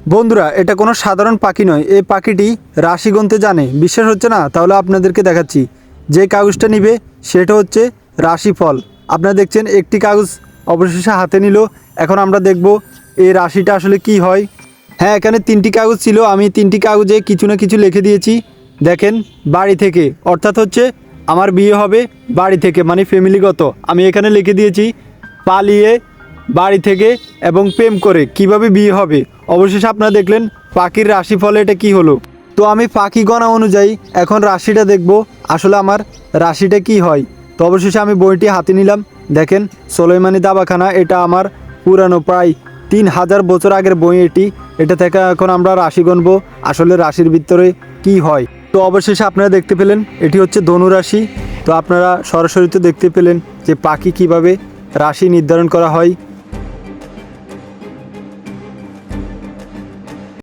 বন্ধুরা, এটা কোনো সাধারণ পাখি নয়। এই পাখিটি রাশি গুনতে জানে। বিশ্বাস হচ্ছে না? তাহলে আপনাদেরকে দেখাচ্ছি। যে কাগজটা নিবে সেটা হচ্ছে রাশিফল। আপনারা দেখছেন একটি কাগজ অবশেষে হাতে নিল। এখন আমরা দেখব এই রাশিটা আসলে কি হয়। হ্যাঁ, এখানে 3টি কাগজ ছিল। আমি 3টি কাগজে কিছু না কিছু লিখে দিয়েছি। দেখেন, বাড়ি থেকে অর্থাৎ হচ্ছে আমার বিয়ে হবে বাড়ি থেকে, মানে ফ্যামিলিগত। আমি এখানে লিখে দিয়েছি পালিয়ে, বাড়ি থেকে এবং প্রেম করে কিভাবে বিয়ে হবে। অবশেষে আপনারা দেখলেন পাখির রাশিফলে এটা কি হলো। তো আমি পাখি গণা অনুযায়ী এখন রাশিটা দেখব আসলে আমার রাশিটা কি হয়। তো অবশেষে আমি বইটি হাতে নিলাম। দেখেন, সোলাইমানি দাবাখানা, এটা আমার পুরানো প্রায় 3000 বছর আগের বই এটি। এটা থেকে এখন আমরা রাশি গণবো আসলে রাশির ভিতরে কি হয়। তো অবশেষে আপনারা দেখতে পেলেন এটি হচ্ছে ধনু রাশি। তো আপনারা সরাসরি তো দেখতে পেলেন যে পাখি কিভাবে রাশি নির্ধারণ করা হয়।